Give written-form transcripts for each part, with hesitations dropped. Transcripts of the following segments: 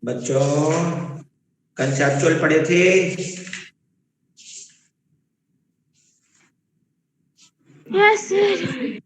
बच्चों कंसेप्चुअल पढ़े थे? Yes sir.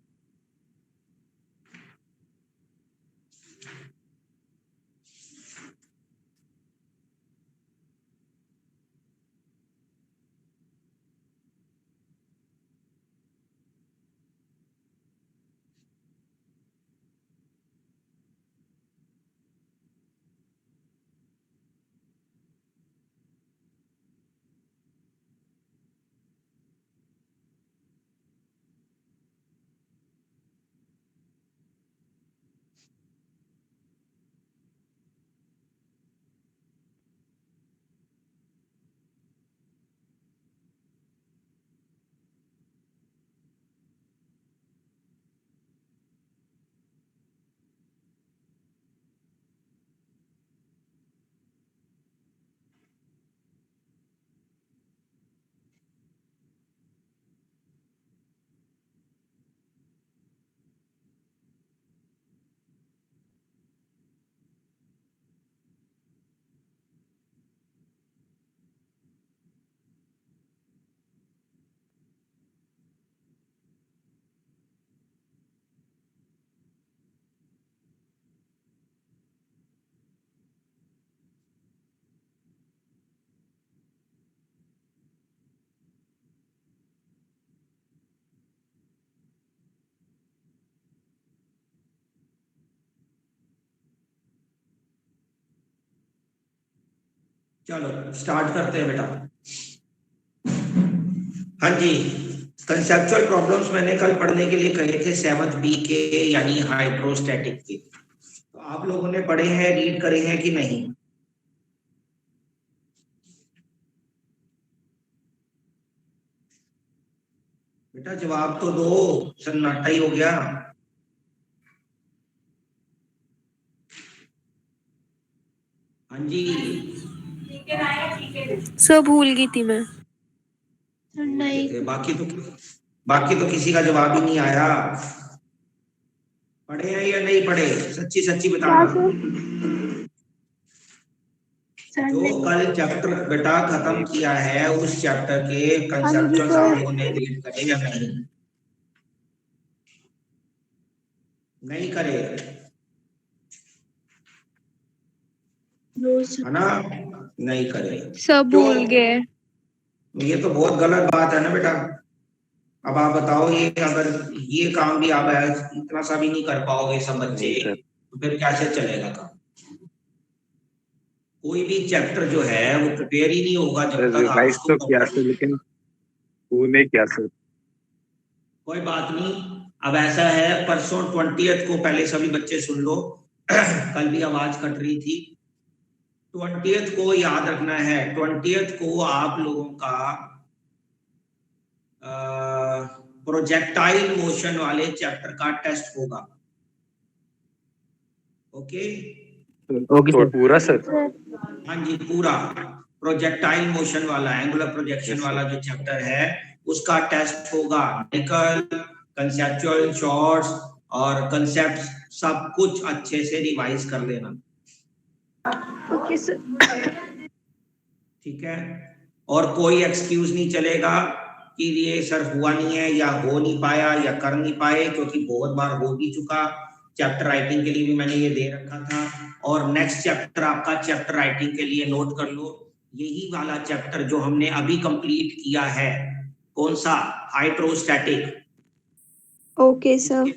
चलो स्टार्ट करते हैं बेटा। हाँ जी, कंसेप्चुअल प्रॉब्लम्स मैंने कल पढ़ने के लिए कहे थे 7th बी के, यानी हाइड्रोस्टैटिक के। तो आप लोगों ने पढ़े हैं, रीड करे हैं कि नहीं? बेटा जवाब तो दो, सन्नाटा ही हो गया। हाँ जी सब भूल गई थी मैं। नहीं बाकी तो किसी का जवाब ही नहीं आया। पढ़े हैं या नहीं पढ़े? सच्ची सच्ची बताना। जो कल चैप्टर बेटा खत्म किया है उस चैप्टर के कंसेप्चुअल्स आप लोगों ने रीड करे या नहीं? नहीं करे है ना? नहीं करे, सब भूल गए। ये तो बहुत गलत बात है ना बेटा। अब आप बताओ, ये अगर ये काम भी आप इतना सा भी नहीं कर पाओगे सब बच्चे, तो फिर कैसे चलेगा काम? कोई भी चैप्टर जो है वो प्रिपेयर ही नहीं होगा जब तक आप उसको तो किया सर, लेकिन वो नहीं किया सर। कोई बात नहीं। अब ऐसा है, परसों 20th को, पहले सभी बच्चे सुन लो कल भी आवाज कट रही थी। 20th को याद रखना है, 20th को आप लोगों का प्रोजेक्टाइल मोशन वाले चैप्टर का टेस्ट होगा। ओके ओके पूरा सर? हाँ जी, पूरा प्रोजेक्टाइल मोशन वाला, एंगुलर प्रोजेक्शन वाला जो चैप्टर है उसका टेस्ट होगा। निकल कंसेप्चुअल शॉर्ट्स और कंसेप्ट सब कुछ अच्छे से रिवाइज कर लेना। Okay sir. ठीक है, और कोई एक्सक्यूज नहीं चलेगा कि ये सर हुआ नहीं है या हो नहीं पाया या कर नहीं पाए, क्योंकि बहुत बार हो भी चुका। चैप्टर राइटिंग के लिए भी मैंने ये दे रखा था। और नेक्स्ट चैप्टर आपका चैप्टर राइटिंग के लिए नोट कर लो, यही वाला चैप्टर जो हमने अभी कंप्लीट किया है। कौन सा? हाइड्रोस्टैटिक। Okay sir.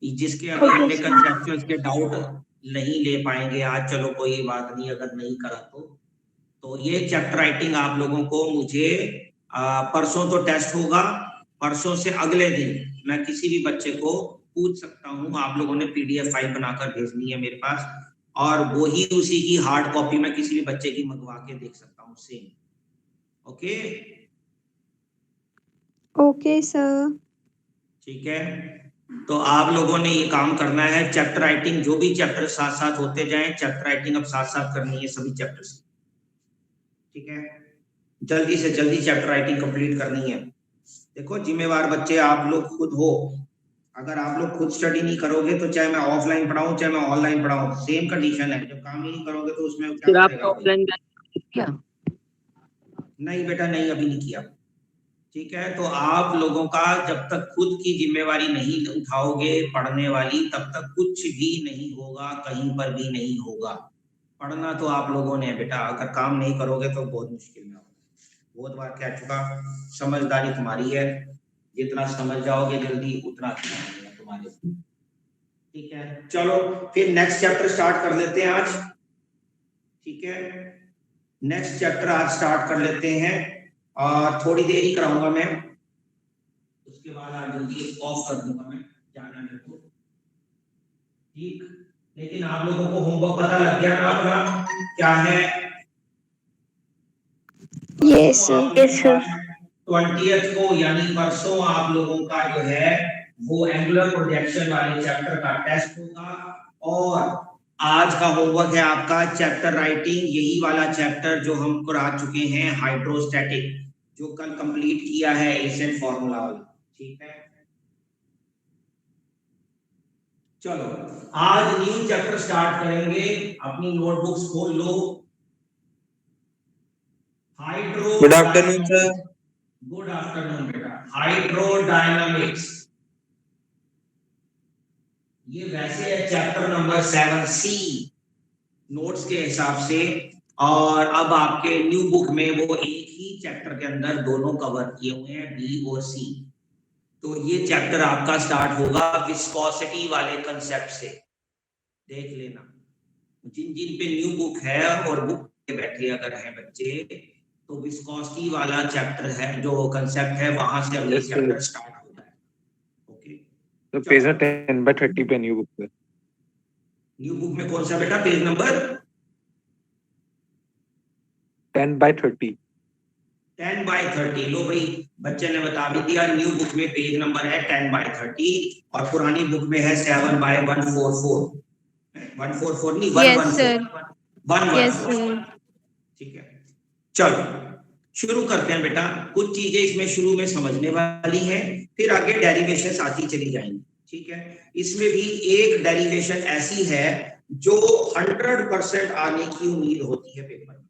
जिसके अभी हमने कंसेप्चुअल्स के डाउट नहीं ले पाएंगे आज, चलो कोई बात नहीं अगर नहीं करा तो ये चैप्टर राइटिंग आप लोगों को मुझे परसों तो टेस्ट होगा, परसों से अगले दिन मैं किसी भी बच्चे को पूछ सकता हूं, आप लोगों ने पीडीएफ फाइल बनाकर भेजनी है मेरे पास, और वो ही उसी की हार्ड कॉपी मैं किसी भी बच्चे की मंगवा के देख सकता हूँ सेम। Okay okay sir. ठीक है, तो आप लोगों ने ये काम करना है। चैप्टर राइटिंग जो भी चैप्टर साथ साथ होते जाएं, चैप्टर राइटिंग अब साथ साथ करनी है सभी चैप्टर्स। ठीक है, जल्दी से जल्दी चैप्टर राइटिंग कंप्लीट करनी है। देखो जिम्मेवार बच्चे आप लोग खुद हो, अगर आप लोग खुद स्टडी नहीं करोगे तो चाहे मैं ऑफलाइन पढ़ाऊं चाहे मैं ऑनलाइन पढ़ाऊं सेम कंडीशन है। जब काम ही नहीं करोगे तो उसमें क्या फिर करेगा आपने ऑफलाइन क्या? नहीं बेटा नहीं, अभी नहीं किया। ठीक है, तो आप लोगों का जब तक खुद की जिम्मेवारी नहीं उठाओगे पढ़ने वाली तब तक कुछ भी नहीं होगा, कहीं पर भी नहीं होगा। पढ़ना तो आप लोगों ने बेटा, अगर काम नहीं करोगे तो बहुत मुश्किल में होगा। बहुत बार कह चुका, समझदारी तुम्हारी है, जितना समझ जाओगे जल्दी उतना अच्छा होगा तुम्हारे लिए। ठीक है, चलो फिर नेक्स्ट चैप्टर स्टार्ट कर लेते हैं आज। ठीक है, नेक्स्ट चैप्टर आज स्टार्ट कर लेते हैं और थोड़ी देर ही कराऊंगा मैं, उसके बाद आज जल्दी ऑफ कर दूंगा मैं, जाना मेरे को। ठीक, लेकिन आप लोगों को होमवर्क पता लग गया ना अपना क्या है? Yes sir. 20th को यानी परसों आप लोगों का जो है वो एंगुलर प्रोजेक्शन वाले चैप्टर का टेस्ट होगा। और आज का होमवर्क है आपका चैप्टर राइटिंग, यही वाला चैप्टर जो हम करा चुके हैं हाइड्रोस्टैटिक, जो कल कंप्लीट किया है एशियन फॉर्मूला वाला। ठीक है, चलो आज न्यू चैप्टर स्टार्ट करेंगे। अपनी नोटबुक्स खोल लो। Hydro good afternoon sir. Good afternoon बेटा। हाइड्रोडायनामिक्स, ये वैसे है चैप्टर नंबर 7C नोट्स के हिसाब से, और अब आपके न्यू बुक में वो एक ही चैप्टर के अंदर दोनों कवर किए हुए हैं, B और C। तो ये चैप्टर आपका स्टार्ट होगा विस्कोसिटी वाले कंसेप्ट से। देख लेना, जिन जिन पे न्यू बुक है और बुक पे बैठे अगर हैं बच्चे, तो विस्कोसिटी वाला चैप्टर है जो कंसेप्ट है, वहां से अगले चैप्टर स्टार्ट होता है। ओके, तो पेज 10/30 पे न्यू बुक पे। न्यू बुक में कौन सा बेटा पेज नंबर? 10/30। 10/30। लो भाई, बच्चे ने बता भी दिया, न्यू बुक में पेज नंबर है 10/30 और पुरानी बुक में है 7/144। 144 नहीं, 114। Yes sir. ठीक है, चलो शुरू करते हैं बेटा। कुछ चीजें इसमें शुरू में समझने वाली हैं, फिर आगे डेरिवेशंस आती चली जाएंगी। ठीक है, इसमें भी एक डेरिवेशन ऐसी है जो 100% आने की उम्मीद होती है पेपर में,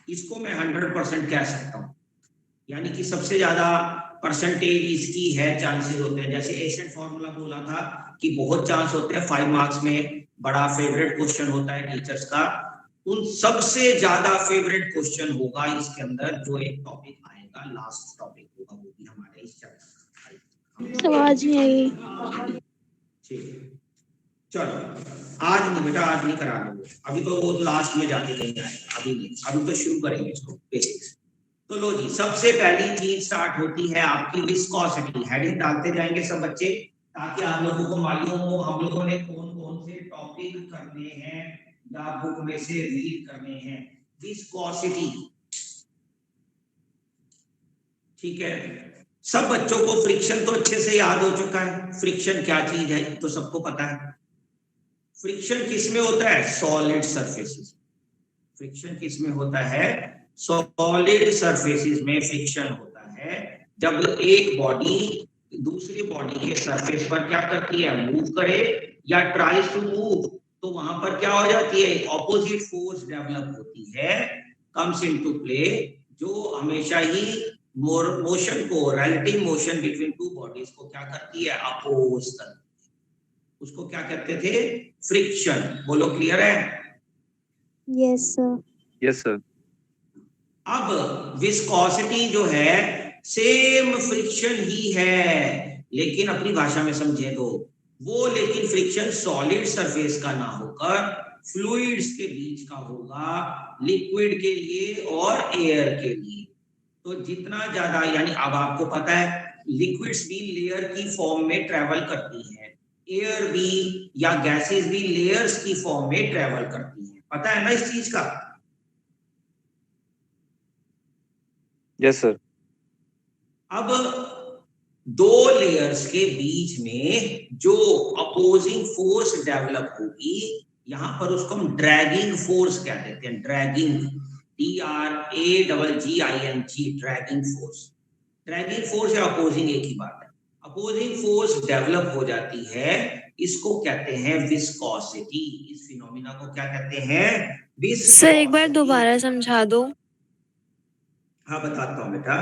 इसको मैं 100% कह सकता हूं, यानी कि सबसे ज्यादा परसेंटेज इसकी है, चांसेस होते हैं। जैसे एशियन फॉर्मूला बोला था कि बहुत चांस होते हैं 5 मार्क्स में, बड़ा फेवरेट क्वेश्चन होता है टीचर्स का। उन सबसे ज्यादा फेवरेट क्वेश्चन होगा इसके अंदर, जो एक टॉपिक आएगा, लास्ट टॉपिक होगा, वो भी हमारे इस चैप्टर का। आवाज नहीं आई। ठीक है, चलो आज नहीं बेटा, आज नहीं करा रहे, अभी तो वो लास्ट में जाके कहीं आएगा, अभी नहीं, अभी तो शुरू करेंगे इसको बेसिक्स। तो लो जी, सबसे पहली चीज स्टार्ट होती है आपकी विस्कोसिटी। हेडिंग डालते जाएंगे सब बच्चे, ताकि आप लोगों को मालूम हो हम लोगों ने कौन कौन से टॉपिक करने हैं या बुक में से रीड करने हैं। विस्कोसिटी, ठीक है, सब बच्चों को फ्रिक्शन तो अच्छे से याद हो चुका है। फ्रिक्शन क्या चीज है तो सबको पता है। फ्रिक्शन किस में होता है? Solid surfaces. फ्रिक्शन किस में होता है? सॉलिड सरफेसेस में फ्रिक्शन होता है जब एक बॉडी दूसरी बॉडी के सरफेस पर क्या करती है? मूव करे या ट्राइज टू मूव, तो वहां पर क्या हो जाती है? ऑपोजिट फोर्स डेवलप होती है, कम्स इनटू प्ले, जो हमेशा ही मोशन को, relative motion between two bodies को क्या करती है? अपोज करती है। उसको क्या कहते थे? फ्रिक्शन। बोलो, क्लियर है? Yes sir. Yes sir. अब विस्कोसिटी जो है सेम फ्रिक्शन ही है, लेकिन अपनी भाषा में समझे तो वो, लेकिन फ्रिक्शन सॉलिड सरफेस का ना होकर फ्लूइड्स के बीच का होगा, लिक्विड के लिए और एयर के लिए। तो जितना ज्यादा, यानी अब आपको पता है लिक्विड्स भी लेयर की फॉर्म में ट्रेवल करती है, एयर भी या गैसेस भी लेयर्स की फॉर्म में ट्रेवल करती है, पता है ना इस चीज का? Yes sir. अब दो लेयर्स के बीच में जो अपोजिंग फोर्स डेवलप होगी, यहां पर उसको हम ड्रैगिंग फोर्स क्या कहते हैं? Dragging, DRAGGING, dragging force. Dragging force या अपोजिंग एक ही बात है। अपोजिंग फोर्स डेवलप हो जाती है, इसको कहते हैं विस्कोसिटी। इस फिनोमिना को क्या कहते हैं? सर एक बार विस्कोसिटी। दोबारा समझा दो। हाँ बताता हूँ बेटा।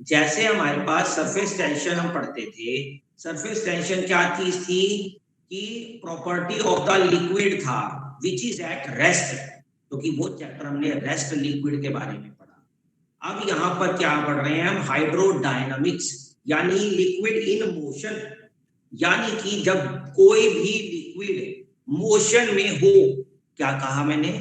जैसे हमारे पास सरफेस टेंशन हम पढ़ते थे, सरफेस टेंशन क्या चीज थी कि प्रॉपर्टी ऑफ द लिक्विड था विच इज एट रेस्ट, क्योंकि वो चैप्टर हमने रेस्ट लिक्विड के बारे में पढ़ा। अब यहाँ पर क्या पढ़ रहे हैं हम? हाइड्रोडायनामिक्स, यानी लिक्विड इन मोशन, यानी कि जब कोई भी लिक्विड मोशन में हो, क्या कहा मैंने?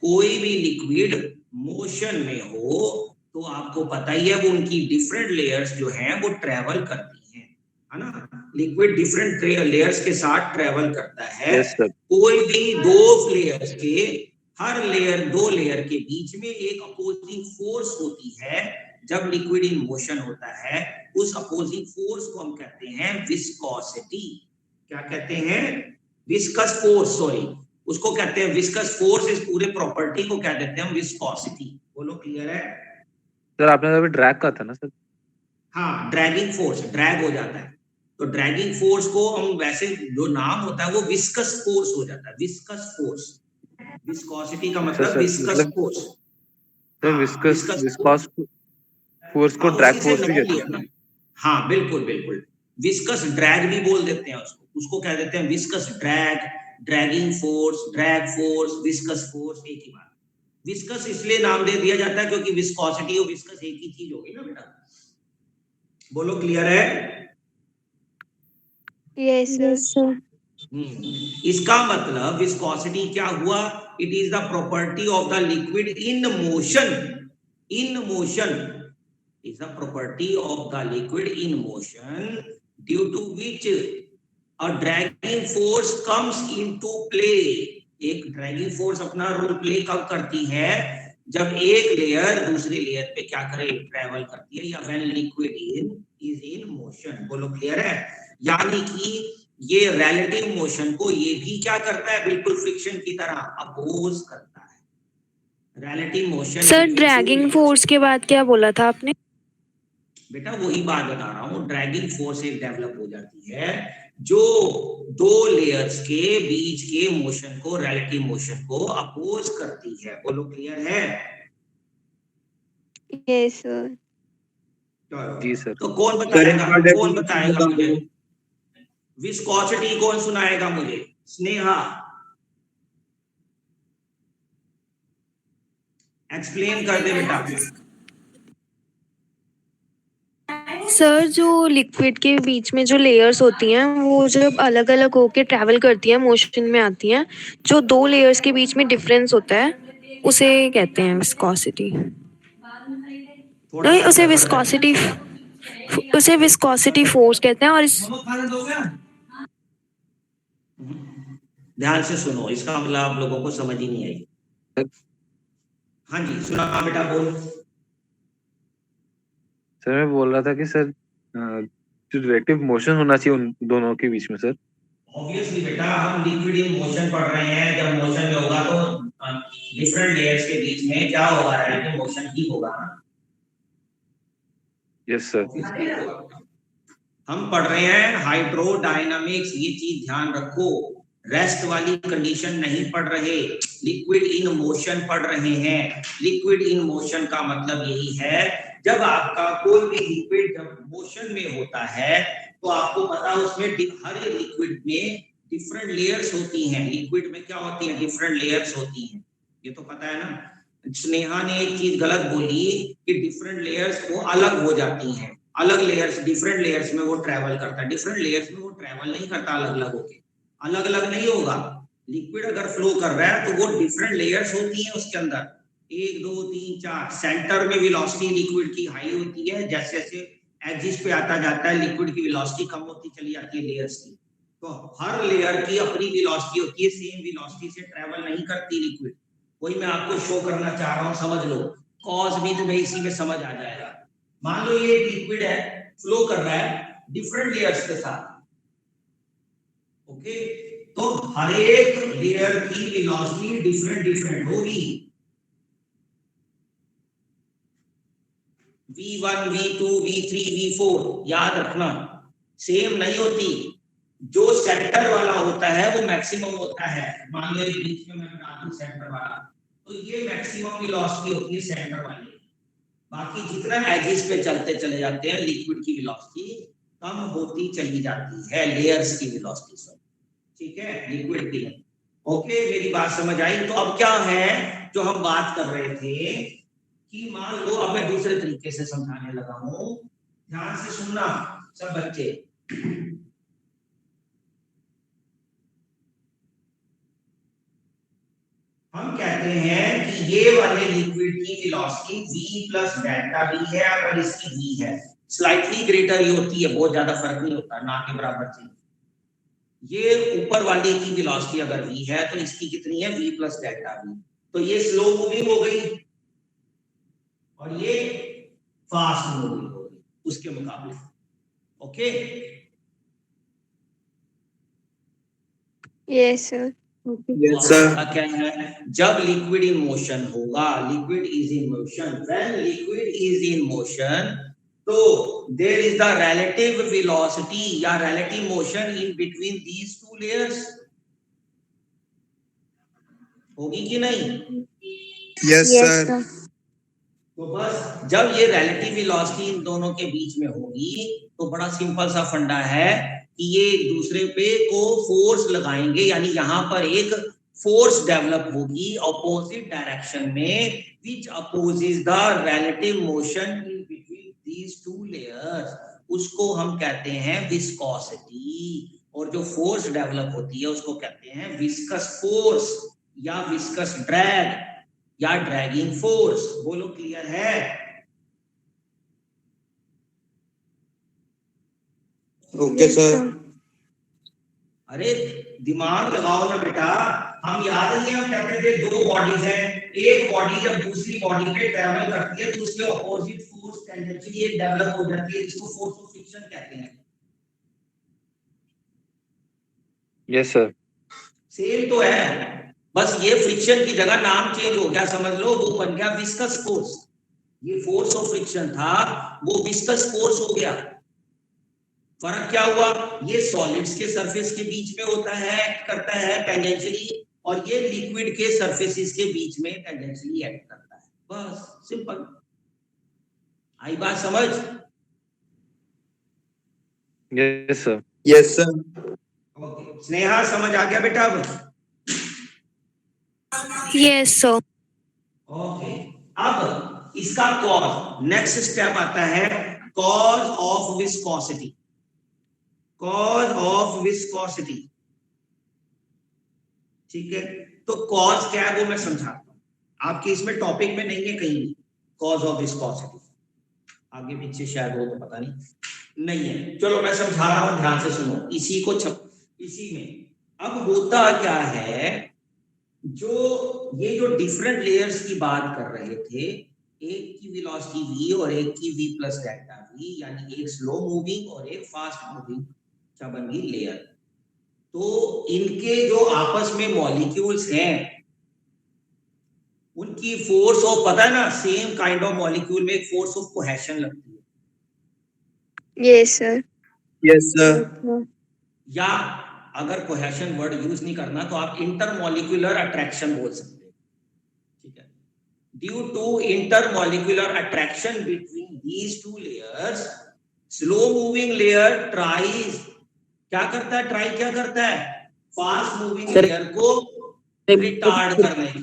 कोई भी लिक्विड मोशन में हो तो आपको पता ही है वो उनकी डिफरेंट लेयर्स जो हैं वो ट्रेवल करती हैं, है ना? लिक्विड डिफरेंट लेयर्स के साथ ट्रेवल करता है। Yes, sir. कोई भी दो लेयर्स के, हर लेयर, दो लेयर के बीच में एक अपोजिंग फोर्स होती है। जब लिक्विड इन मोशन होता है, उस अपोजिंग फोर्स को हम कहते हैं विस्कोसिटी। क्या कहते हैं? विस्कस फोर्स, सॉरी, उसको कहते हैं विस्कस फोर्स। इस पूरे प्रॉपर्टी को क्या कहते हैं हम? विस्कोसिटी। बोलो, क्लियर है? सर आपने अभी ड्रैग का था ना सर? हाँ, ड्रैगिंग फोर्स, ड्रैग हो जाता है तो ड्रैगिंग फोर्स को हम वैसे जो नाम होता है वो विस्कस फोर्स हो जाता है। विस्कस फोर्स, विस्कोसिटी का मतलब viscous force. Sir viscous force को ड्रैग फोर्स भी कहते हैं। हाँ बिल्कुल बिल्कुल, विस्कस ड्रैग भी बोल देते हैं उसको क्या देते हैं? Viscous drag, dragging force, drag force, viscous force, एक ही बात। विस्कस इसलिए नाम दे दिया जाता है क्योंकि विस्कोसिटी और विस्कस एक ही चीज होगी ना बेटा। बोलो, क्लियर है? Yes sir. इसका मतलब विस्कोसिटी क्या हुआ? It is the property of the liquid in motion. In motion is the property of the liquid in motion due to which a dragging force comes into play। एक dragging force अपना role play कब करती है? जब एक layer दूसरी layer पे क्या करे? ट्रेवल करती है, या when liquid is in motion। बोलो, क्लियर है? यानी कि ये रिलेटिव मोशन को ये भी क्या करता है? बिल्कुल फ्रिक्शन की तरह अपोज करता है। Relative motion sir dragging force के बाद क्या बोला था आपने? बेटा वही बात बता रहा हूँ, ड्रैगिंग फोर्स एक डेवलप हो जाती है जो दो लेयर्स के बीच के मोशन को, रिलेटिव मोशन को अपोज करती है। बोलो, क्लियर है? Yes sir. जी सर। तो कौन बताएगा मुझे? विस्कोसिटी कौन सुनाएगा मुझे? स्नेहा, एक्सप्लेन कर दे बेटा। सर जो लिक्विड के बीच में जो लेयर्स होती हैं वो जब अलग अलग होके ट्रैवल करती हैं, मोशन में आती हैं, जो दो लेयर्स के बीच में डिफरेंस होता है उसे कहते हैं विस्कोसिटी। नहीं, उसे विस्कोसिटी फोर्स कहते हैं। और इस ध्यान से सुनो, इसका मतलब आप लोगों को समझ ही नहीं आई। हाँ जी, सुना बेटा, बोल। सर मैं बोल रहा था कि सर जो रिलेटिव मोशन होना चाहिए उन दोनों के बीच में सर। ऑब्वियसली बेटा, हम लिक्विड इन मोशन पढ़ रहे हैं। जब मोशन में होगा तो डिफरेंट लेयर्स के बीच में क्या होगा? रिलेटिव मोशन ही होगा ना। Yes sir. हम पढ़ रहे हैं हाइड्रोडायनामिक्स, ये चीज ध्यान रखो। रेस्ट वाली कंडीशन नहीं पढ़ रहे, लिक्विड इन मोशन पढ़ रहे हैं। लिक्विड इन मोशन का मतलब यही है, जब आपका कोई भी लिक्विड जब मोशन में होता है तो आपको पता है उसमें हर लिक्विड में डिफरेंट लेयर्स होती हैं। लिक्विड में क्या होती है? डिफरेंट लेयर्स होती हैं, ये तो पता है ना। स्नेहा ने एक चीज गलत बोली कि डिफरेंट लेयर्स वो अलग हो जाती हैं। अलग लेयर्स, डिफरेंट लेयर्स में वो ट्रेवल करता है। डिफरेंट लेयर्स में वो ट्रेवल नहीं करता अलग अलग होके, अलग अलग नहीं होगा। लिक्विड अगर फ्लो कर रहा है तो वो डिफरेंट लेयर्स होती हैं उसके अंदर, 1 2 3 4। सेंटर में वेलोसिटी लिक्विड की हाई होती है, जैसे जैसे एजिस पे आता जाता है लिक्विड की वेलोसिटी कम होती चली जाती है लेयर्स की। तो हर लेयर की अपनी वेलोसिटी होती है, सेम वेलोसिटी से ट्रेवल नहीं करती लिक्विड। वही मैं आपको शो करना चाह रहा हूँ, समझ लो। कॉज भी तुम्हें इसी में समझ आ जाएगा। मान लो ये लिक्विड है, फ्लो कर रहा है डिफरेंट लेयर्स के साथ, ओके? तो हर एक लेयर की वेलोसिटी डिफरेंट डिफरेंट होगी। V1 V2 V3 V4 याद रखना। सेम नहीं होती। जो सेंटर वाला होता है वो मैक्सिमम होता है। मान लो एक बीच में मैं बना दूं सेंटर वाला, तो ये मैक्सिमम वेलोसिटी होती है सेंटर वाली। बाकी जितना एजिस पे चलते चले जाते हैं लिक्विड की वेलोसिटी कम होती चली जाती है, लेयर्स की वेलोसिटी सब, ठीक है, लिक्विड की। ओके, मेरी बात समझ आई? तो अब क्या है जो हम बात कर रहे थे कि मान लो, अब मैं दूसरे तरीके से समझाने लगा हूं, ध्यान से सुनना सब बच्चे। हम कहते हैं कि ये वाले लिक्विड की velocity v plus delta v है और इसकी v है, स्लाइटली ग्रेटर ही होती है, बहुत ज्यादा फर्क नहीं होता, ना के बराबर थी। ये ऊपर वाले की वेलोसिटी अगर v है तो इसकी कितनी है, v प्लस डेल्टा v। तो ये स्लो मूविंग हो गई और ये फास्ट मूविंग हो गई उसके मुकाबले। Okay, yes sir. Yes sir. क्या है, जब लिक्विड इन मोशन होगा, liquid is in motion, when liquid is in motion, तो there is the relative velocity या relative motion in between these two layers. होगी कि नहीं? Yes sir. तो बस जब ये रिलेटिव वेलोसिटी इन दोनों के बीच में होगी तो बड़ा सिंपल सा फंडा है कि ये एक दूसरे पे को फोर्स लगाएंगे, यानी यहां पर एक फोर्स डेवलप होगी ऑपोजिट डायरेक्शन में, which opposes the relative motion in between these two layers. उसको हम कहते हैं विस्कोसिटी, और जो फोर्स डेवलप होती है उसको कहते हैं विस्कस फोर्स या विस्कस ड्रैग या ड्रैगिंग फोर्स। बोलो, क्लियर है? Okay sir. अरे दिमाग लगाओ ना बेटा, हम याद नहीं है, हम कहते थे दो बॉडीज हैं, एक बॉडी जब दूसरी बॉडी पे ट्रैवल करती है तो उसके अपोजिट फोर्स टेंडेंशियली एक डेवलप हो जाती है, जिसको फोर्स ऑफ फ्रिक्शन कहते हैं। Yes sir. सेम तो है, बस ये फ्रिक्शन की जगह नाम चेंज हो गया, समझ लो, वो बन गया विस्कस फोर्स। ये फोर्स ऑफ फ्रिक्शन था, वो विस्कस फोर्स हो गया। फर्क क्या हुआ, ये सॉलिड्स के सरफेस के बीच में होता है, एक्ट करता है टेंजेंशियली, और ये लिक्विड के सरफेसेस के बीच में टेंजेंशियली एक्ट करता है। बस सिंपल। आई बात समझ? Yes sir. Yes sir. Okay, Sneha समझ आ गया बेटा अब? Yes sir. ओके, अब इसका कॉज, नेक्स्ट स्टेप आता है cause of viscosity. Cause of viscosity, ठीक है? तो कॉज क्या है वो मैं समझाता हूं, आपके इसमें टॉपिक में नहीं है कहीं भी कॉज ऑफ विस्कोसिटी, आगे पीछे शायद हो तो पता नहीं है। चलो मैं समझा रहा हूं, ध्यान से सुनो, इसी को इसी में अब होता क्या है, जो ये जो डिफरेंट लेयर्स की बात कर रहे थे, एक की वेलोसिटी v और एक की v प्लस डेल्टा v, यानी एक स्लो मूविंग और एक फास्ट मूविंग, क्या बन गई, लेयर। तो इनके जो आपस में मॉलिक्यूल्स हैं उनकी फोर्स ऑफ, पता है ना, सेम काइंड ऑफ मॉलिक्यूल में एक फोर्स ऑफ कोहेशन लगती है। Yes sir. Yes sir. या अगर कोहेशन वर्ड यूज नहीं करना तो आप इंटरमॉलिक्यूलर अट्रैक्शन बोल सकते हैं, ठीक है? Due to intermolecular attraction between these two layers, slow moving layer tries, क्या करता है, ट्राई क्या करता है, फास्ट मूविंग लेयर को रिटार्ड करने की,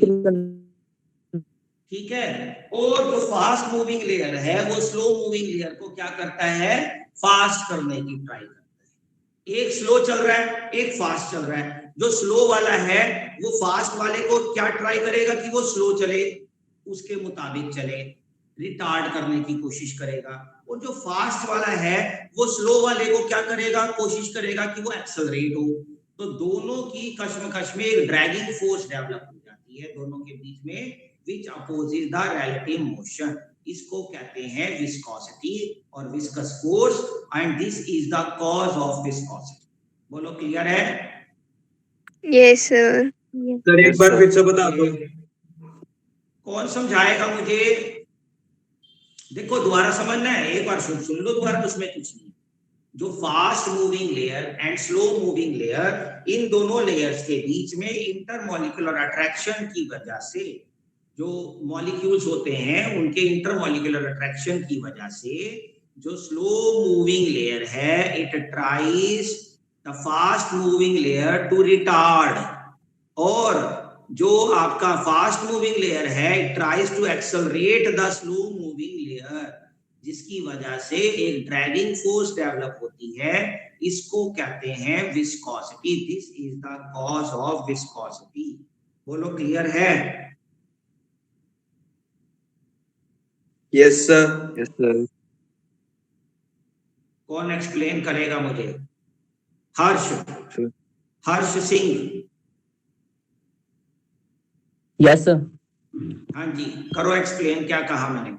ठीक है? और जो फास्ट मूविंग लेयर है वो स्लो मूविंग लेयर को क्या करता है, फास्ट करने की ट्राई करता है। एक स्लो चल रहा है, एक फास्ट चल रहा है। जो स्लो वाला है वो फास्ट वाले को क्या ट्राई करेगा कि वो स्लो चले, उसके मुताबिक चले, रिटार्ड करने की कोशिश करेगा। और जो फास्ट वाला है वो स्लो वाले को क्या करेगा, कोशिश करेगा कि वो एक्सेलरेट हो। तो दोनों की कश्मकश में एक ड्रैगिंग फोर्स डेवलप हो जाती है दोनों के बीच में, which opposes the relative motion. इसको कहते हैं विस्कोसिटी और viscous force, and this is the cause of viscosity. बोलो, क्लियर है? Yes sir. सर एक बार फिर से बता दो। कौन समझाएगा मुझे? देखो दोबारा समझना है, एक बार सुन लो दोबारा, तो उसमें कुछ नहीं। जो fast moving layer and slow moving layer, इन दोनों लेयर्स के बीच में इंटरमॉलिक्यूलर अट्रैक्शन की वजह से, जो मॉलिक्यूल्स होते हैं उनके इंटरमॉलिक्यूलर अट्रैक्शन की वजह से, जो स्लो मूविंग लेयर है, it tries the fast moving layer to retard, और जो आपका फास्ट मूविंग लेयर है, it tries to accelerate the slow moving layer, जिसकी वजह से एक ड्रैगिंग फोर्स डेवलप होती है। इसको कहते हैं viscosity. This is the cause of viscosity. बोलो, क्लियर है? Yes sir. Yes sir. कौन एक्सप्लेन करेगा मुझे? हर्ष, हर्ष सिंह। Yes sir. हाँ जी, करो एक्सप्लेन, क्या कहा मैंने?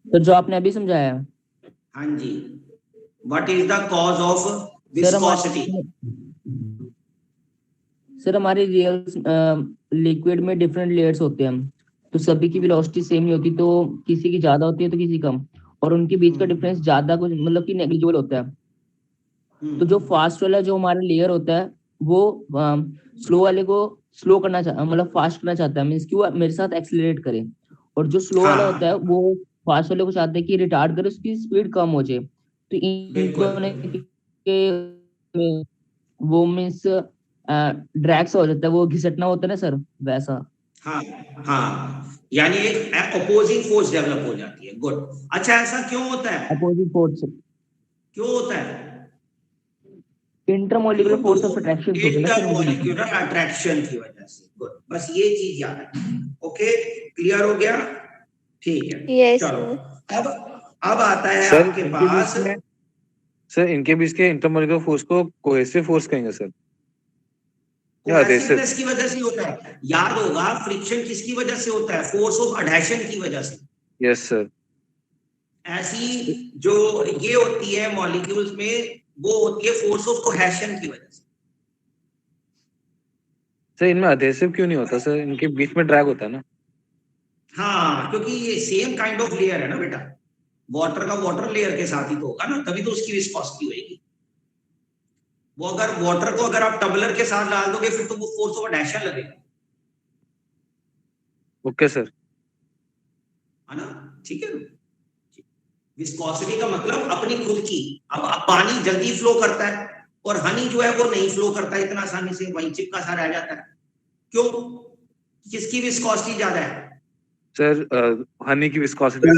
तो जो आपने अभी समझाया। हाँ जी, what is the cause of viscosity? Sir हमारे रियल लिक्विड में डिफरेंट लेयर्स होते हैं, तो सभी की वेलोसिटी सेम नहीं होती, तो किसी की ज्यादा होती है तो किसी कम, और उनके बीच का डिफरेंस ज्यादा कुछ मतलब कि नेग्लिजिबल होता है। तो जो फास्ट वाला जो हमारा लेयर होता है वो स्लो वाले को स्लो करना मतलब फास्ट करना चाहता है, मींस कि वो मेरे साथ एक्सेलरेट करे, और जो स्लो वाला होता है वो फास्ट वाले को चाहता है कि रिटार्ड करे, उसकी स्पीड कम हो जाए। तो इन दोनों के वो मींस ड्रैग्स हो जाता है, वो घिसटना होता है ना सर, वैसा। हाँ हाँ, यानी एक अपोजिंग फोर्स डेवलप हो जाती है। गुड। अच्छा, ऐसा क्यों होता है? अपोजिंग फोर्स क्यों होता है? इंटरमॉलिक्यूलर फोर्स ऑफ अट्रैक्शन होती है ना सर। इंटरमॉलिक्यूलर अट्रैक्शन की वजह से। गुड, बस ये चीज याद है। ओके, क्लियर हो गया? ठीक है। Yes, चलो, sir. अब आता है सर आपके पास। सर इनके बीच के इंटरमॉलिक्यूलर फोर्स को कोहेसिव फोर्स कहेंगे सर, या एडहेसिव? कोहेसिवनेस की वजह से होता है। याद होगा, फ्रिक्शन किसकी वजह से होता है? फोर्स ऑफ एडहेशन की वजह से। Yes sir. ऐसी जो ये होती है मॉलिक्यूल्स में, वो होती है फोर्स ऑफ कोहेशन की वजह से। सर इनमें एडहेसिव क्यों नहीं होता सर? इनके बीच में ड्रैग होता है ना। हाँ, क्योंकि ये सेम काइंड ऑफ लेयर है ना बेटा। वाटर का वाटर लेयर के साथ ही तो होगा ना, तभी तो उसकी विस्कोसिटी होगी। वो अगर वाटर को अगर आप टबलर के साथ डाल दोगे, फिर तो वो फोर्स ऑफ एडहेशन लगेगा। Okay sir. है ना? ठीक है। विस्कोसिटी का मतलब अपनी खुद की। अब पानी जल्दी फ्लो करता है, और हनी जो है वो नहीं फ्लो करता है इतना आसानी से, वहीं चिपका सा रह जाता है। क्यों? किसकी विस्कोसिटी ज्यादा है? सर हनी की विस्कोसिटी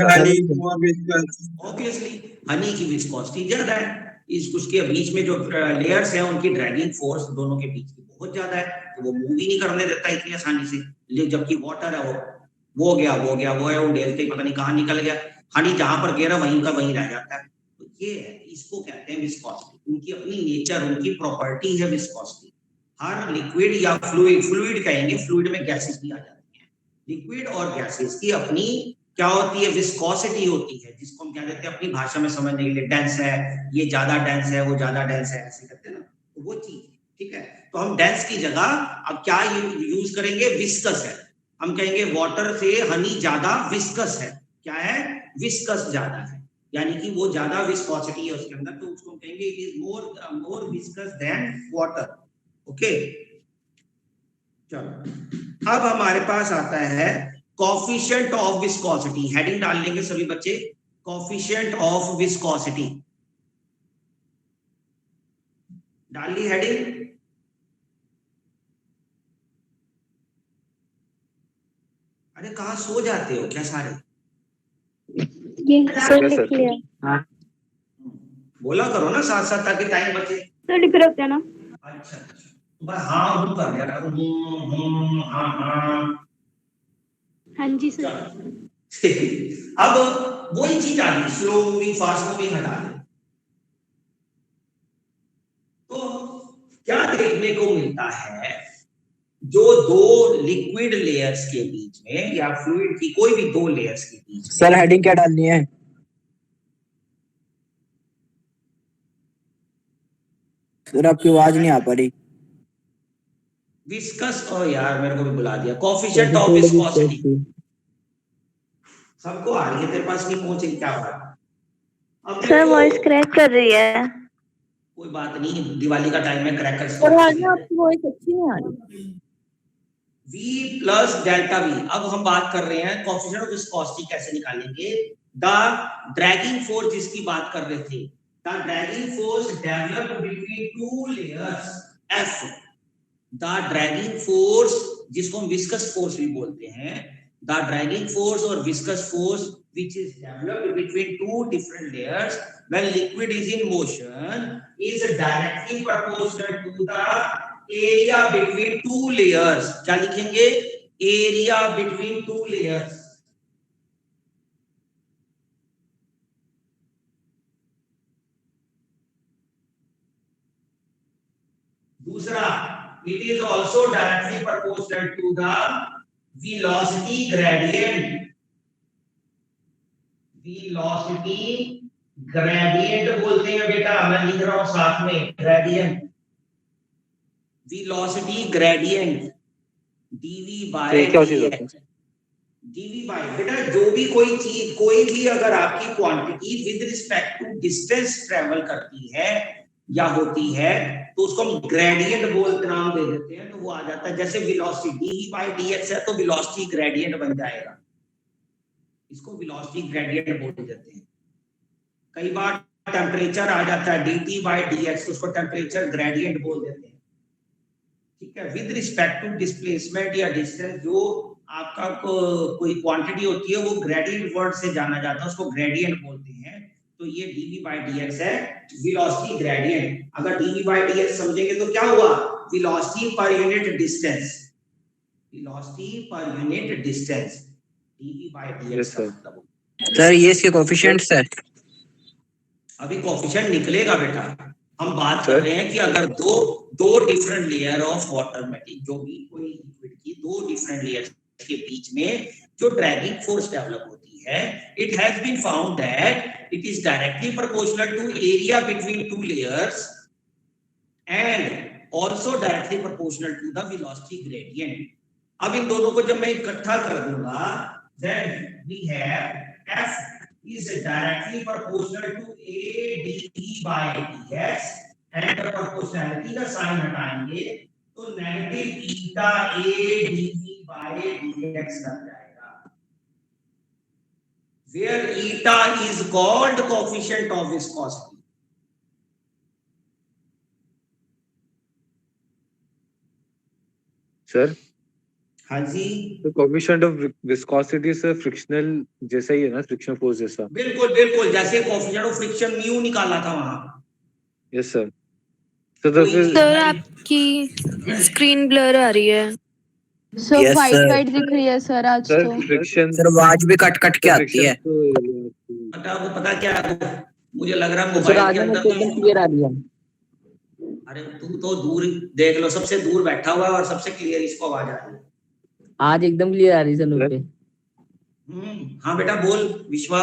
ऑब्वियसली हनी की विस्कोसिटी ज्यादा है। उसके बीच में जो लेयर्स हैं उनकी ड्रैगिंग फोर्स दोनों के बीच की बहुत ज्यादा है, तो वो मूव ही नहीं करने देता इतनी आसानी से। जबकि वाटर है वो गया वो है, वो डेलते पता नहीं कहाँ निकल गया। हनी जहां पर गिरा वहीं का वहीं रह जाता है। तो ये है, इसको कहते हैं विस्कोसिटी। उनकी अपनी नेचर, उनकी प्रॉपर्टी है विस्कोसिटी। हर लिक्विड या फ्लूइड कहेंगे, फ्लूइड में गैसेस भी आ जाती हैं। लिक्विड और गैसेस की अपनी क्या होती है? विस्कोसिटी होती है, जिसको हम क्या कहते हैं अपनी भाषा में समझने के लिए, डेंस है, ये ज्यादा डेंस है, वो ज्यादा डेंस है, ऐसे करते हैं ना, तो वो चीज। ठीक है, तो हम डेंस की जगह अब क्या यूज करेंगे? विस्कस है। हम कहेंगे वाटर से हनी ज्यादा विस्कस है। क्या है? विस्कस ज्यादा है, यानी कि वो ज्यादा विस्कोसिटी है उसके अंदर, तो उसको हम कहेंगे it is more viscous than water. Okay, चलो अब हमारे पास आता है कोफिशिएंट ऑफ विस्कोसिटी। हेडिंग डाल लेंगे सभी बच्चे, कोफिशिएंट ऑफ विस्कोसिटी। डाल ली हेडिंग? अरे कहाँ सो जाते हो क्या सारे? सर लिख लिया। बोला करो ना साथ साथ, ताकि टाइम बचे। सर लिख रखते हैं ना। अच्छा, बस हाँ हूँ कर दिया करो। हाँ। हाँ जी सर। अब वही चीज आ गई, स्लो मूविंग फास्ट मूविंग हटा दे, तो क्या देखने को मिलता है? जो दो लिक्विड लेयर्स के बीच में, या फ्लूइड की कोई भी दो लेयर्स के बीच में। सर हेडिंग क्या डालनी है? सर आपकी आवाज नहीं आ पा रही। विस्कस, ओ यार मेरे को भी बुला दिया। कोफिशिएंट ऑफ विस्कोसिटी सबको आ रही है, तेरे पास नहीं पहुंची क्या बात? सर वॉइस क्रैक कर रही है। कोई बात नहीं, दिवाली का टाइम है, क्रैकर्स सर आज आपकी वॉइस अच्छी नहीं आ रही। V plus delta V। अब हम बात कर रहे हैं कोएफिशिएंट ऑफ विस्कोसिटी कैसे निकालेंगे। द ड्रैगिंग फोर्स जिसकी बात कर रहे थे, the dragging force developed between two layers F। The dragging force जिसको हम विस्कस फोर्स भी बोलते हैं, द ड्रैगिंग फोर्स और viscous force which is developed between two different layers when liquid is in motion is directly proportional to the area between two layers। क्या लिखेंगे? area between two layers। दूसरा, it is also directly proportional to the velocity gradient। velocity gradient बोलते हैं बेटा, मैं लिख रहा हूं साथ में gradient। velocity gradient dv by क्या चीज होती है? dx। dv by बेटा जो भी कोई चीज, कोई भी अगर आपकी quantity with respect to distance travel करती है या होती है तो उसको हम ग्रेडियंट बोलते नाम दे देते हैं, तो वो आ जाता है। जैसे वेलोसिटी dv by dx है तो वेलोसिटी ग्रेडियंट बन जाएगा, इसको वेलोसिटी ग्रेडियंट बोल देते हैं। कई बार टेम्परेचर आ जाता है dt by dx, उसको टेम्परेचर ग्रेडियंट बोल देते हैं। ठीक है, विद रिस्पेक्ट टू डिस्प्लेसमेंट या डिस्टेंस जो आपका कोई क्वांटिटी होती है वो ग्रेडियंट वर्ड से जाना जाता है, उसको ग्रेडियंट बोलते हैं। तो ये dv by dx है वेलोसिटी ग्रेडियंट। अगर dv by dx समझेंगे तो क्या हुआ? Velocity per unit distance, velocity per unit distance dv by dx। Yes, sir। Sir ये इसके कोफिशिएंट्स है। अभी कोफिशिएंट निकलेगा बेटा। हम बात कर रहे हैं कि अगर दो डिफरेंट लेयर ऑफ वाटर में, जो भी कोई लिक्विड की दो डिफरेंट लेयर्स के बीच में जो ड्रैगिंग फोर्स डेवलप होती है, it has been found that it is directly proportional to area between two layers and also directly proportional to the velocity gradient. अब इन दोनों को जब मैं इकट्ठा कर दूंगा, then we have F is directly proportional to A dE by dx and the proportionality का साइन हटाएंगे तो negative eta A dE by dx लग जाएगा, where eta is called coefficient of viscosity। Sir हाँ जी, तो कोएफिशिएंट ऑफ विस्कोसिटी से frictional जैसा ही है ना, फ्रिक्शन फोर्स जैसा। बिल्कुल बिल्कुल, जैसे कोएफिशिएंट ऑफ फ्रिक्शन म्यू निकाला था वहां। Yes sir. तो फिर सर आपकी स्क्रीन ब्लर आ रही है। Sir Yes, white sir। White दिख रही है सर आज सर तो। फ्रिक्शन, सर आवाज भी कट कट के आती है। पता क्या है? मुझे लग रहा है सर मोबाइल आज के में अंदर तो एकदम क्लियर आ रही है। अरे तू तो दूर देख लो, सबसे दूर बैठा हुआ है और सबसे क्लियर इसको आवाज आ रही है। आज एकदम क्लियर आ रही है सर मुझ पे। हाँ बेटा बोल विश्वा।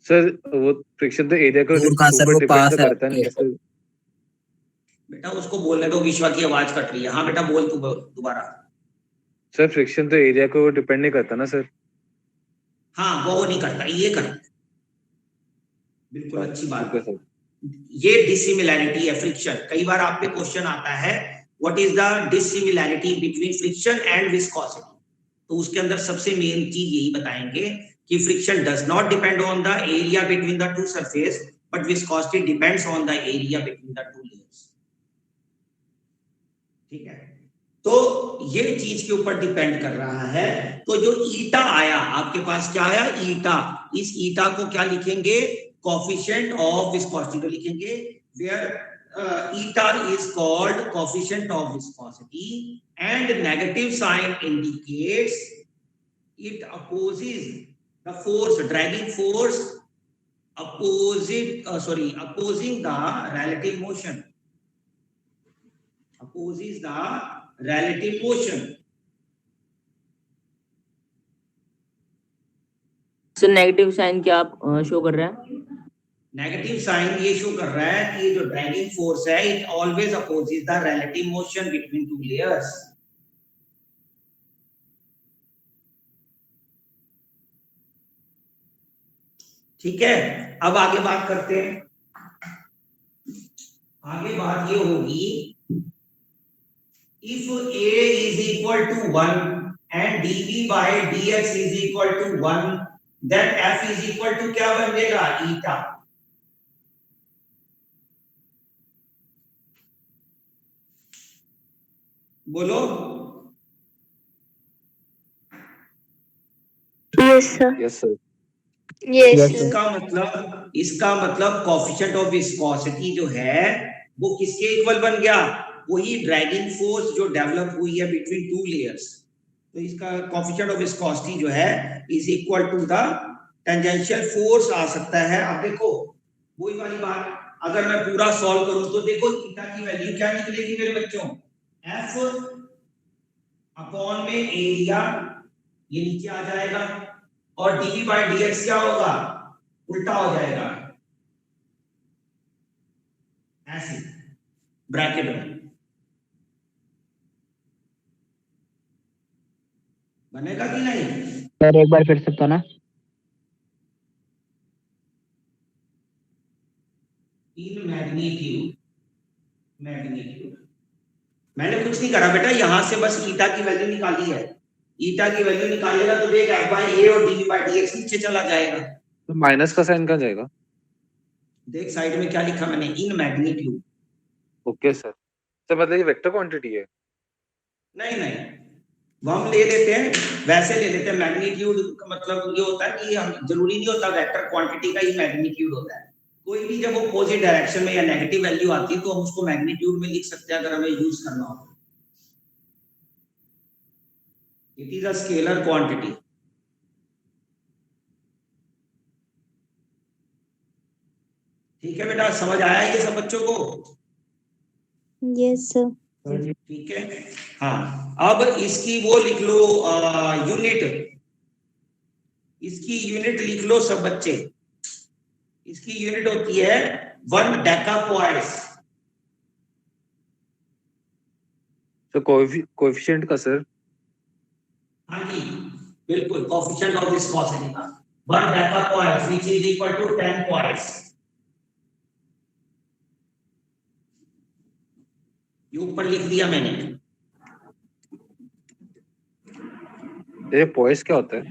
सर वो फ्रिक्शन तो एरिया को दूर कहाँ सर, ऊपर वो डिपेंड पास तो है करता नहीं है सर। बेटा उसको बोलने दो, विश्वा की आवाज कट रही है। हाँ बेटा बोल तू दोबारा। सर फ्रिक्शन तो एरिया को डिपेंड नहीं करता ना सर। हाँ वो नहीं करता, ये करता। बिल्कुल अच्छी बात ठीक है है। सर। ये डिसिमिलैरिटी है फ्रिक्शन। कई बार आप पे क्वेश्चन आता है what is the dissimilarity between friction and viscosity, तो उसके अंदर सबसे मेन चीज यही बताएंगे कि friction does not depend on the area between the two surface but viscosity depends on the area between the two layers. ठीक है, तो ये चीज के ऊपर डिपेंड कर रहा है। तो जो ईटा आया आपके पास, क्या आया? ईटा। इस ईटा को क्या लिखेंगे? कोएफिशिएंट ऑफ विस्कोसिटी को लिखेंगे, where eta is called coefficient of viscosity and negative sign indicates it opposes the force, dragging force opposing the relative motion, opposes the relative motion। Sir negative sign क्या आप show कर रहे हैं? Negative sign ये show कर रहा है कि जो ड्रैगिंग फोर्स है it always opposes the relative motion between two layers. ठीक है, अब आगे बात करते हैं। आगे बात ये होगी, if a is equal to 1 and dv by dx is equal to 1, then f is equal to क्या बनेगा? eta. बोलो। Yes sir. Yes sir. Yes इसका मतलब कोफिशिएंट ऑफ विस्कोसिटी जो है वो किसके इक्वल बन गया? वही ड्रैगिंग फोर्स जो डेवलप हुई है बिटवीन टू लेयर्स। तो इसका कोफिशिएंट ऑफ विस्कोसिटी जो है is equal to the tangential force आ सकता है। अब देखो वही वाली बात, अगर मैं पूरा सॉल्व करूं तो देखो थीटा की वैल्यू क्या निकलेगी मेरे बच्चों? एफ अपॉन में एरिया, ये नीचे आ जाएगा, और dv by dx क्या होगा? उल्टा हो जाएगा, ऐसे ब्रैकेट में बनेगा कि नहीं? सर एक बार फिर से बताना। इन मैग्नीट्यूड मैंने कुछ नहीं करा बेटा, यहां से बस ईटा की वैल्यू निकाली है। ईटा की वैल्यू निकालेगा तो देख f by a और dv by dx नीचे चला जाएगा। तो माइनस का साइन कहाँ जाएगा? देख साइड में क्या लिखा मैंने, in magnitude. Okay sir. Sir मतलब ये वेक्टर क्वांटिटी है? नहीं, वो हम ले लेते हैं, वैसे ले लेते हैं। मैग्नीट्यूड का मतलब ये होता है कि हम जरूरी नहीं होता वेक्टर क्वांटिटी का ही मैग्नीट्यूड होता है। कोई भी जब अपोजिट डायरेक्शन में या नेगेटिव वैल्यू आती है तो हम उसको मैग्नीट्यूड में लिख सकते हैं अगर हमें यूज करना हो। It is a scalar quantity. ठीक है बेटा, समझ आया ये सब बच्चों को? Yes sir. ठीक है। हाँ, अब इसकी वो लिख लो यूनिट, इसकी यूनिट लिख लो सब बच्चे। इसकी यूनिट होती है 1 डेकापॉइड्स। तो कोएफिशिएंट का सर? हाँ जी बिल्कुल, कोएफिशिएंट ऑफ विस्कोसिटी का 1 decapoise which is equal to 10 points. ये ऊपर लिख दिया मैंने। ये पॉइस क्या होता है?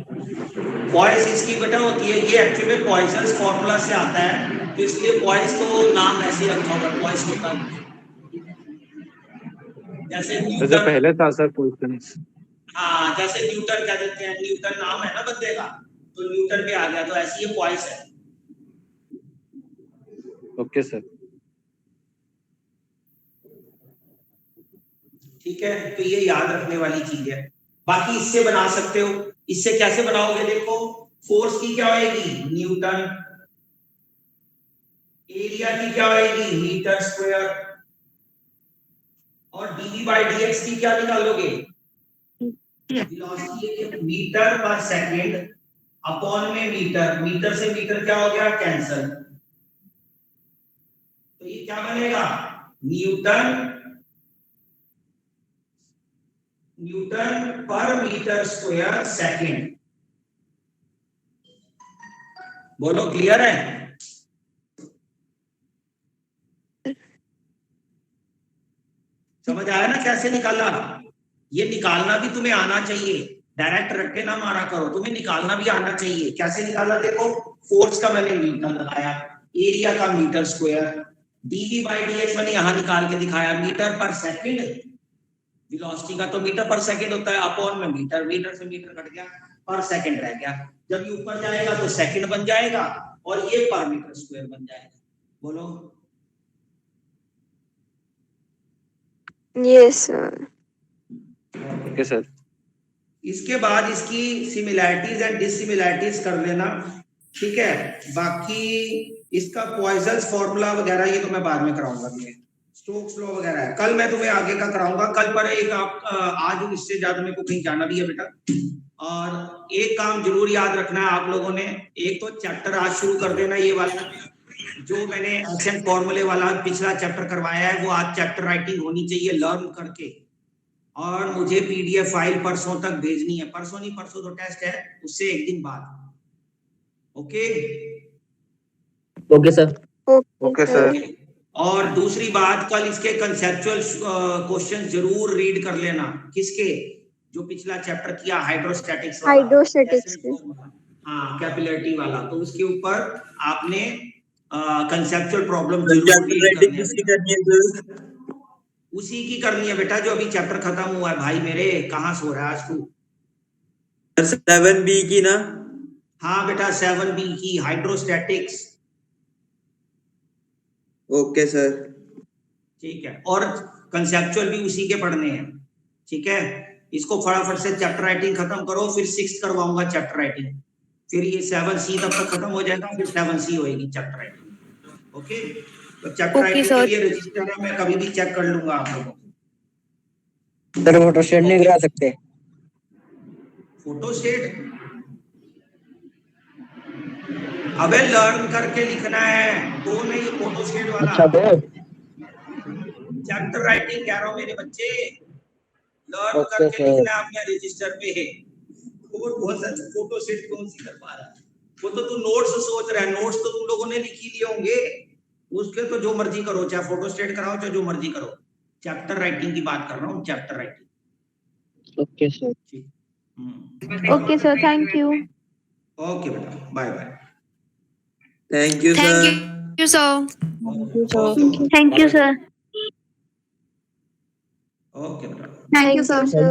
पॉइस इसकी बेटा होती है, ये एक्चुअली में पॉइजन्स फार्मूला से आता है, तो इसलिए पॉइस तो नाम ऐसे रखा होगा, पॉइस होता है। जैसे न्यूटन पहले था सर पॉइसन्स। हाँ, जैसे न्यूटन कह देते हैं, न्यूटन नाम है ना बंदे का, तो न्यूटन पे आ गया, तो ऐसे ये पॉइस है। Okay sir. ठीक है, तो ये याद रखने वाली चीज है। बाकी इससे बना सकते हो। इससे कैसे बनाओगे? देखो फोर्स की क्या होएगी? न्यूटन। एरिया की क्या होएगी? Metre square. और dv by dx की क्या निकालोगे? वेलोसिटी मीटर पर सेकंड अपॉन में मीटर, मीटर से मीटर क्या हो गया? कैंसल। तो ये क्या बनेगा? न्यूटन पर मीटर स्क्वायर सेकंड। बोलो क्लियर है? समझ आया ना कैसे निकाला? ये निकालना भी तुम्हें आना चाहिए, डायरेक्ट रट्टे ना मारा करो, तुम्हें निकालना भी आना चाहिए। कैसे निकाला? देखो फोर्स का मैंने न्यूटन लगाया, एरिया का metre square, dv by dx मैंने यहां निकाल के दिखाया, मीटर पर सेकंड। वेलोसिटी का तो मीटर पर सेकंड होता है, अपॉन में मीटर, मीटर से मीटर कट गया, पर सेकंड रह गया। जब ये ऊपर जाएगा तो सेकंड बन जाएगा और ये पर मीटर स्क्वायर बन जाएगा। बोलो। Yes sir. Okay sir. इसके बाद इसकी सिमिलैरिटीज एंड डिसिमिलैरिटीज कर लेना, ठीक है। बाकी इसका पॉइजन्स फार्मूला वगैरह ये तो मैं बाद में कराऊंगा, ये स्टोक्स लॉ वगैरह है, कल मैं तुम्हें आगे का कराऊंगा। कल पर एक आप आज इससे ज्यादा मेरे को कहीं जाना भी है बेटा, और एक काम जरूर याद रखना है आप लोगों ने, एक तो चैप्टर आज शुरू कर देना, ये वाला जो मैंने एक्शन फॉर्मूले वाला पिछला चैप्टर करवाया है वो आज चैप्टर राइटिंग होनी चाहिए लर्न करके, और मुझे पीडीएफ फाइल परसों तक भेजनी है। परसों नहीं, परसों तो टेस्ट है, उससे एक दिन बाद। Okay okay sir. Okay sir. और दूसरी बात, कल इसके कंसेप्चुअल क्वेश्चन जरूर रीड कर लेना। किसके? जो पिछला चैप्टर किया हाइड्रोस्टैटिक्स वाला, हाइड्रोस्टैटिक्स के। हाँ कैपिलरिटी वाला, तो उसके ऊपर आपने कंसेप्चुअल प्रॉब्लम जरूर चैप्टर रीड राइटिंग करनी किसकी है। करनी है सर? उसी की करनी है बेटा जो अभी चैप्टर खत्म हुआ है। भाई मेरे कहाँ सो रहा है आज तू? सर 7B की ना? हाँ बेटा 7B की हाइड्रोस्टैटिक्स। Okay sir. ठीक है, और कंसेप्चुअल भी उसी के पढ़ने हैं। ठीक है, इसको फटाफट से चैप्टर राइटिंग खत्म करो, फिर 6 करवाऊंगा चैप्टर राइटिंग, फिर ये 7C तब तक खत्म हो जाएगा, फिर 7C होएगी चैप्टर राइटिंग। ओके, तो चैप्टर ओके राइटिंग के सर। लिए रजिस्टर है, मैं कभी भी चेक कर लूंगा आप लोगों को। सर फोटो स्टेट नहीं करा सकते? फोटो स्टेट अबे लर्न करके लिखना है, तो नहीं फोटो स्टेट वाला। अच्छा दो। चैप्टर राइटिंग कह रहा हूँ मेरे बच्चे, लर्न ओके करके सर। लिखना है अपने रजिस्टर पे। वो सच फोटो स्टेट कौन सी कर पा रहा है? वो तो तू नोट्स सोच रहा है, नोट्स तो तुम लोगों ने लिख ही लिए होंगे, उसके तो जो मर्जी करो, चाहे फोटो स्टेट कराओ चाहे जो मर्जी करो। चैप्टर राइटिंग की बात कर रहा हूँ, chapter writing. Okay sir. Okay sir, thank you. Okay बेटा, bye bye. Thank you thank sir. You sir. Thank you sir. Okay बेटा। Thank you sir.